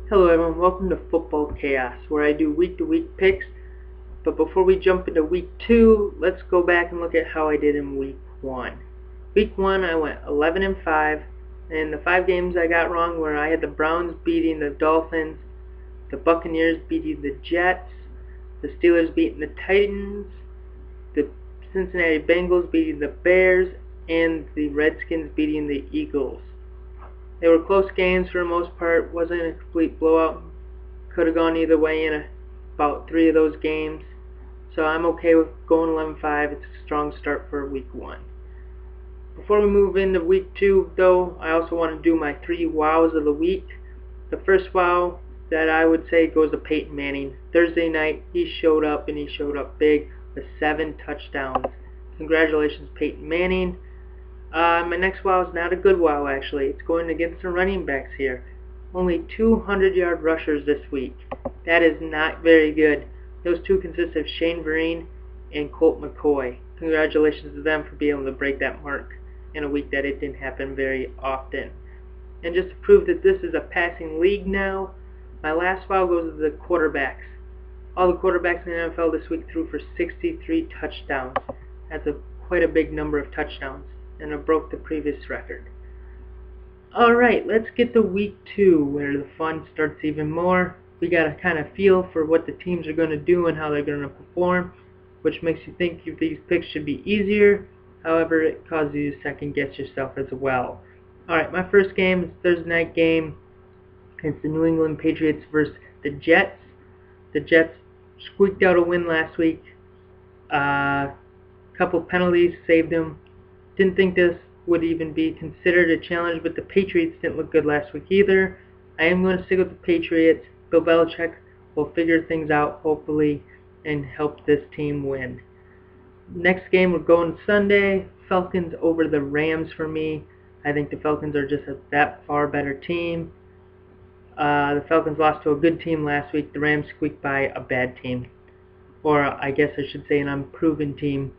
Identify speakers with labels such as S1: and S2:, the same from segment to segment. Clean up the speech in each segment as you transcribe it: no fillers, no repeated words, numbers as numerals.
S1: Hello everyone, welcome to Football Chaos, where I do week-to-week picks. But before we jump into week 2, let's go back and look at how I did in week 1. Week 1, I went 11-5, and the 5 games I got wrong were I had the Browns beating the Dolphins, the Buccaneers beating the Jets, the Steelers beating the Titans, the Cincinnati Bengals beating the Bears, and the Redskins beating the Eagles. They were close games for the most part, wasn't a complete blowout. Could have gone either way in about 3 of those games. So I'm okay with going 11-5. It's a strong start for week 1. Before we move into week 2, though, I also want to do my 3 wows of the week. The first wow that I would say goes to Peyton Manning. Thursday night, he showed up, and he showed up big with 7 touchdowns. Congratulations, Peyton Manning. My next wow is not a good wow, actually. It's going against the running backs here. Only 200-yard rushers this week. That is not very good. Those two consist of Shane Vereen and Colt McCoy. Congratulations to them for being able to break that mark in a week that it didn't happen very often. And just to prove that this is a passing league now, my last wow goes to the quarterbacks. All the quarterbacks in the NFL this week threw for 63 touchdowns. That's quite a big number of touchdowns, and it broke the previous record. Alright, let's get to week 2, where the fun starts even more. We got to kind of feel for what the teams are going to do and how they're going to perform, which makes you think these picks should be easier. However, it causes you to second guess yourself as well. Alright, my first game is Thursday night game. It's the New England Patriots versus the Jets. The Jets squeaked out a win last week. Couple penalties saved them. Didn't think this would even be considered a challenge, but the Patriots didn't look good last week either. I am going to stick with the Patriots. Bill Belichick will figure things out, hopefully, and help this team win. Next game, we're going Sunday. Falcons over the Rams for me. I think the Falcons are just a that far better team. The Falcons lost to a good team last week. The Rams squeaked by a bad team. Or I guess I should say an unproven team.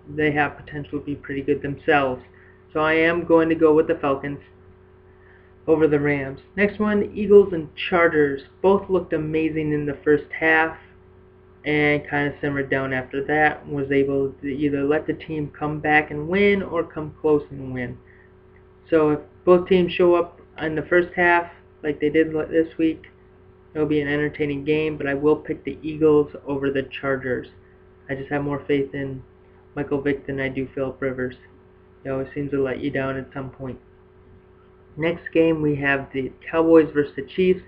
S1: They have potential to be pretty good themselves. So I am going to go with the Falcons over the Rams. Next one, Eagles and Chargers. Both looked amazing in the first half and kind of simmered down after that. Was able to either let the team come back and win or come close and win. So if both teams show up in the first half like they did this week, it'll be an entertaining game, but I will pick the Eagles over the Chargers. I just have more faith in Michael Vick than I do Philip Rivers. He always seems to let you down at some point. Next game, we have the Cowboys versus the Chiefs.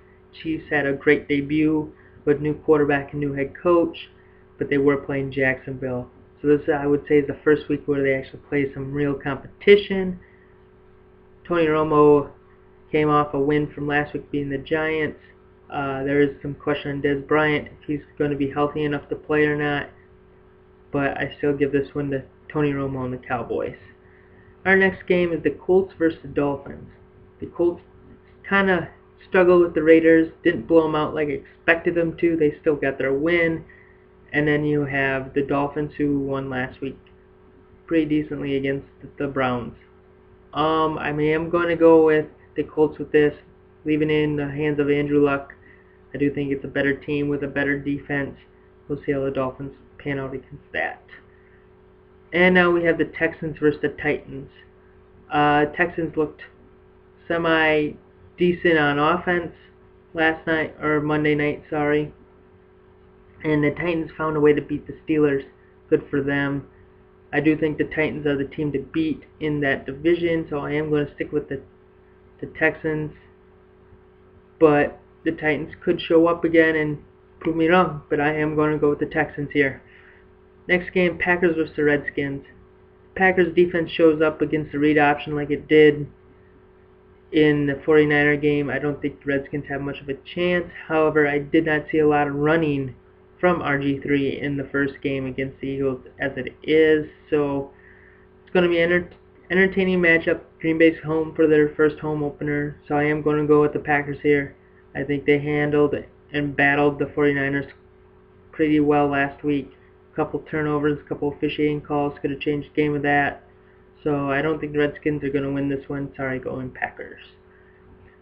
S1: Chiefs had a great debut with new quarterback and new head coach, but they were playing Jacksonville. So this, I would say, is the first week where they actually play some real competition. Tony Romo came off a win from last week beating the Giants. There is some question on Dez Bryant, if he's going to be healthy enough to play or not. But I still give this one to Tony Romo and the Cowboys. Our next game is the Colts versus the Dolphins. The Colts kind of struggled with the Raiders, didn't blow them out like I expected them to. They still got their win. And then you have the Dolphins, who won last week pretty decently against the Browns. I am going to go with the Colts with this, leaving it in the hands of Andrew Luck. I do think it's a better team with a better defense. We'll see how the Dolphins pan out against that. And now we have the Texans versus the Titans. Texans looked semi-decent on offense Monday night, sorry. And the Titans found a way to beat the Steelers. Good for them. I do think the Titans are the team to beat in that division, so I am going to stick with the Texans. But the Titans could show up again and prove me wrong, but I am going to go with the Texans here. Next game, Packers versus the Redskins. Packers defense shows up against the read option like it did in the 49er game. I don't think the Redskins have much of a chance. However, I did not see a lot of running from RG3 in the first game against the Eagles as it is. So it's going to be an entertaining matchup. Green Bay's home for their first home opener. So I am going to go with the Packers here. I think they handled and battled the 49ers pretty well last week. Couple turnovers, couple officiating calls could have changed the game with that. So I don't think the Redskins are going to win this one. Sorry, going Packers.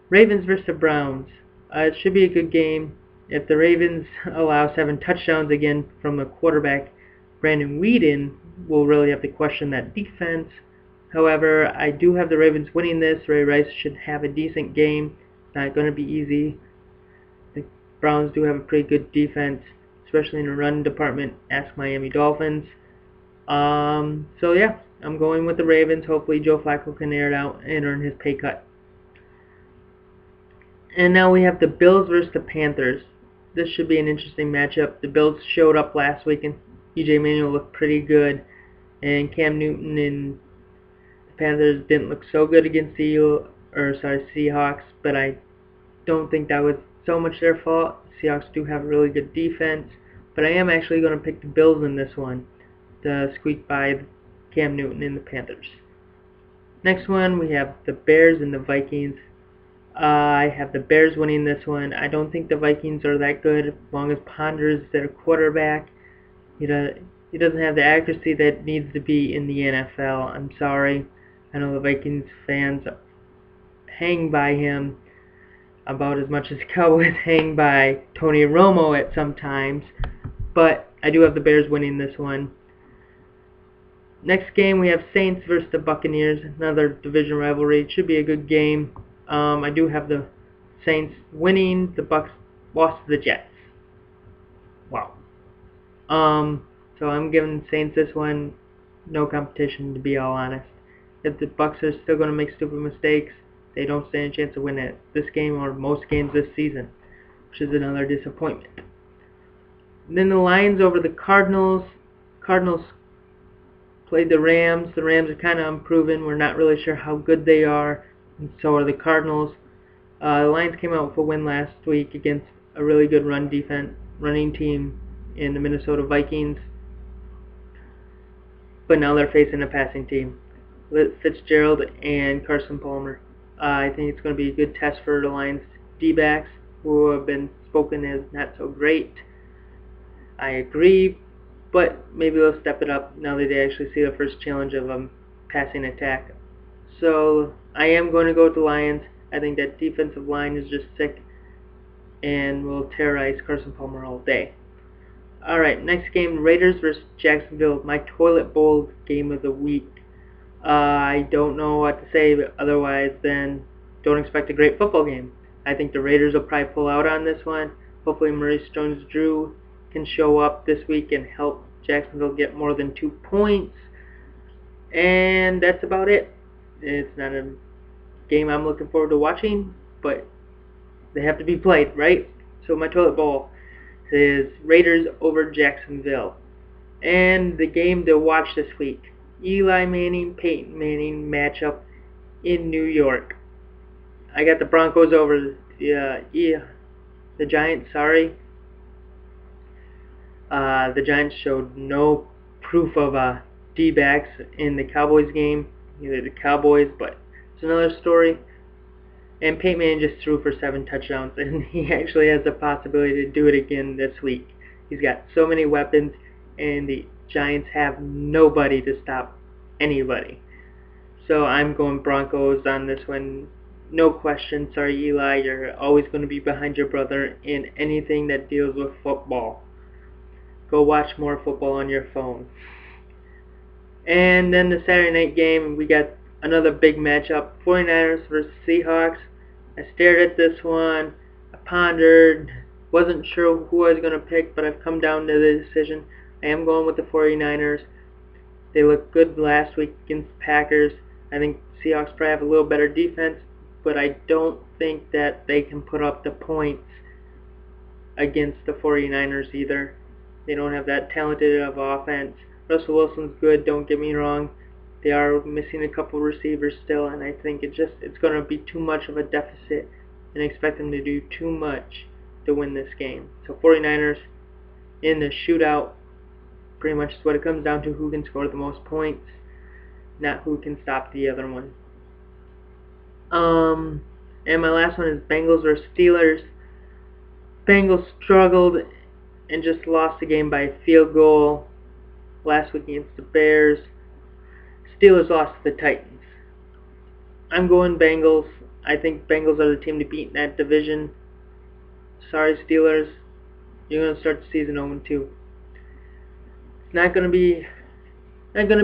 S1: Ravens versus the Browns. It should be a good game. If the Ravens allow 7 touchdowns again from the quarterback, Brandon Weeden, we'll really have to question that defense. However, I do have the Ravens winning this. Ray Rice should have a decent game. It's not going to be easy. The Browns do have a pretty good defense, especially in the run department. Ask Miami Dolphins. So yeah, I'm going with the Ravens. Hopefully Joe Flacco can air it out and earn his pay cut. And now we have the Bills versus the Panthers. This should be an interesting matchup. The Bills showed up last week and EJ Manuel looked pretty good. And Cam Newton and the Panthers didn't look so good against the Seahawks, but I don't think that was so much their fault. The Seahawks do have a really good defense, but I am actually going to pick the Bills in this one to squeak by Cam Newton and the Panthers. Next one, we have the Bears and the Vikings. I have the Bears winning this one. I don't think the Vikings are that good as long as Ponders is their quarterback. He doesn't have the accuracy that needs to be in the NFL. I'm sorry. I know the Vikings fans hang by him about as much as Cowboys hang by Tony Romo at some times, but I do have the Bears winning this one. Next game, we have Saints versus the Buccaneers, another division rivalry. It should be a good game. I do have the Saints winning. The Bucs lost to the Jets. Wow. So I'm giving Saints this one. No competition, to be all honest. If the Bucs are still going to make stupid mistakes, they don't stand a chance to win this game or most games this season, which is another disappointment. And then the Lions over the Cardinals. Cardinals played the Rams. The Rams are kind of improving. We're not really sure how good they are, and so are the Cardinals. The Lions came out with a win last week against a really good running team in the Minnesota Vikings, but now they're facing a passing team, Fitzgerald and Carson Palmer. I think it's going to be a good test for the Lions D-backs, who have been spoken as not so great. I agree, but maybe they'll step it up now that they actually see the first challenge of a passing attack. So I am going to go with the Lions. I think that defensive line is just sick and will terrorize Carson Palmer all day. Alright, next game, Raiders versus Jacksonville, my toilet bowl game of the week. I don't know what to say otherwise than don't expect a great football game. I think the Raiders will probably pull out on this one. Hopefully Maurice Jones-Drew can show up this week and help Jacksonville get more than 2 points. And that's about it. It's not a game I'm looking forward to watching, but they have to be played, right? So my toilet bowl is Raiders over Jacksonville. And the game to watch this week, Eli Manning, Peyton Manning matchup in New York. I got the Broncos over the Giants, sorry. The Giants showed no proof of D-backs in the Cowboys game. Either the Cowboys, but it's another story. And Peyton Manning just threw for 7 touchdowns, and he actually has the possibility to do it again this week. He's got so many weapons, and the Giants have nobody to stop anybody. So I'm going Broncos on this one. No question. Sorry, Eli. You're always going to be behind your brother in anything that deals with football. Go watch more football on your phone. And then the Saturday night game, we got another big matchup, 49ers versus Seahawks. I stared at this one, I pondered, wasn't sure who I was going to pick, but I've come down to the decision. I am going with the 49ers. They looked good last week against the Packers. I think Seahawks probably have a little better defense, but I don't think that they can put up the points against the 49ers either. They don't have that talented of offense. Russell Wilson's good, don't get me wrong. They are missing a couple receivers still, and I think it's going to be too much of a deficit and expect them to do too much to win this game. So 49ers in the shootout, pretty much is what it comes down to, who can score the most points, not who can stop the other one. And my last one is Bengals versus Steelers. Bengals struggled and just lost the game by a field goal last week against the Bears. Steelers lost to the Titans. I'm going Bengals. I think Bengals are the team to beat in that division. Sorry, Steelers. You're going to start the season 0-2. It's not going to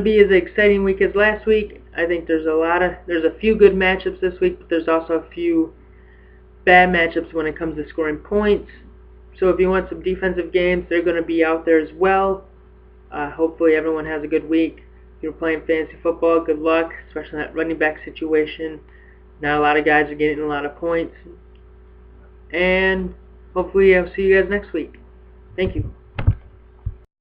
S1: be as exciting week as last week. I think there's a few good matchups this week, but there's also a few bad matchups when it comes to scoring points. So if you want some defensive games, they're going to be out there as well. Hopefully everyone has a good week. If you're playing fantasy football, good luck, especially in that running back situation. Not a lot of guys are getting a lot of points. And hopefully I'll see you guys next week. Thank you.